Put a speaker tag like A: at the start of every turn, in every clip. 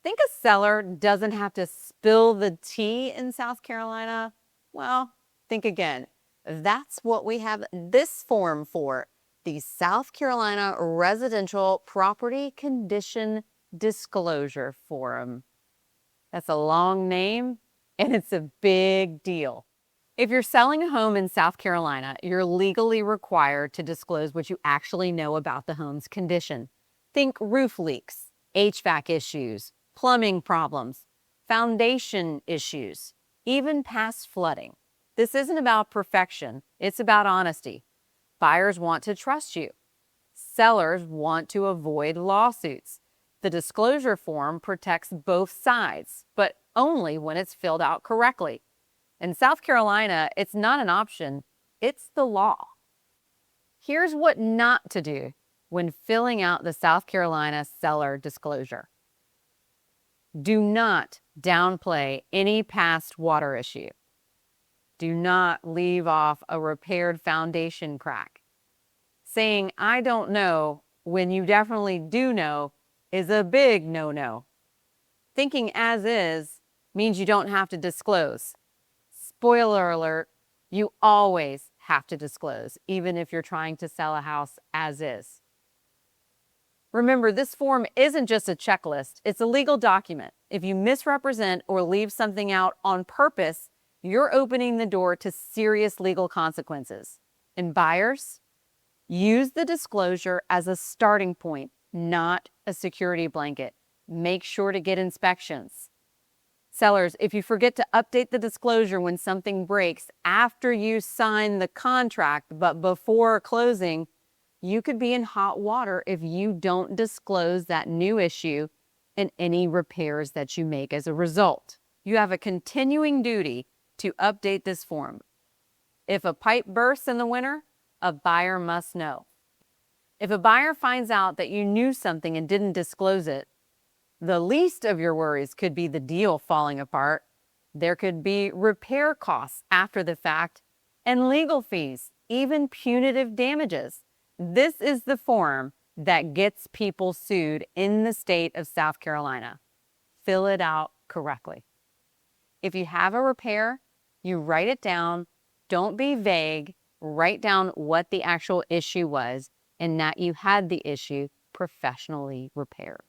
A: Think a seller doesn't have to spill the tea in South Carolina? Well, think again. That's what we have this form for, the South Carolina Residential Property Condition Disclosure Form. That's a long name, and it's a big deal. If you're selling a home in South Carolina, you're legally required to disclose what you actually know about the home's condition. Think roof leaks, HVAC issues, plumbing problems, foundation issues, even past flooding. This isn't about perfection, it's about honesty. Buyers want to trust you. Sellers want to avoid lawsuits. The disclosure form protects both sides, but only when it's filled out correctly. In South Carolina, it's not an option, it's the law. Here's what not to do when filling out the South Carolina seller disclosure. Do not downplay any past water issue. Do not leave off a repaired foundation crack. Saying, "I don't know," when you definitely do know is a big no-no. Thinking as is means you don't have to disclose. Spoiler alert, you always have to disclose, even if you're trying to sell a house as is. Remember, this form isn't just a checklist, it's a legal document. If you misrepresent or leave something out on purpose, you're opening the door to serious legal consequences. And buyers, use the disclosure as a starting point, not a security blanket. Make sure to get inspections. Sellers, if you forget to update the disclosure when something breaks after you sign the contract but before closing, you could be in hot water if you don't disclose that new issue and any repairs that you make as a result. You have a continuing duty to update this form. If a pipe bursts in the winter, a buyer must know. If a buyer finds out that you knew something and didn't disclose it, the least of your worries could be the deal falling apart. There could be repair costs after the fact and legal fees, even punitive damages. This is the form that gets people sued in the state of South Carolina. Fill it out correctly. If you have a repair, you write it down. Don't be vague. Write down what the actual issue was and that you had the issue professionally repaired.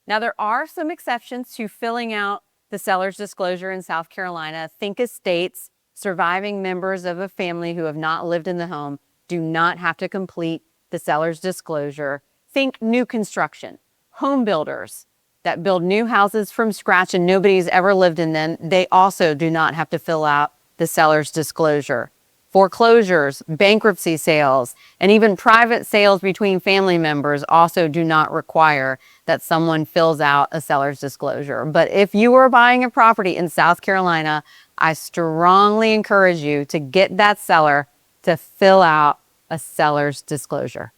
A: Now, there are some exceptions to filling out the seller's disclosure in South Carolina. Think estates, surviving members of a family who have not lived in the home do not have to complete the seller's disclosure. Think new construction, home builders that build new houses from scratch and nobody's ever lived in them. They also do not have to fill out the seller's disclosure. Foreclosures, bankruptcy sales, and even private sales between family members also do not require that someone fills out a seller's disclosure. But if you are buying a property in South Carolina, I strongly encourage you to get that seller to fill out a seller's disclosure.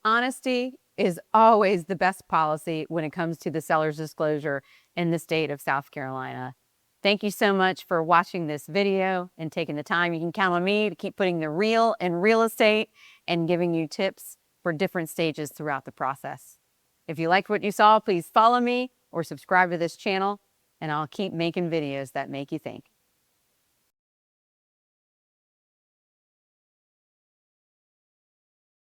A: Honesty is always the best policy when it comes to the seller's disclosure in the state of South Carolina. Thank you so much for watching this video and taking the time. You can count on me to keep putting the real in real estate and giving you tips for different stages throughout the process. If you liked what you saw, please follow me or subscribe to this channel, and I'll keep making videos that make you think.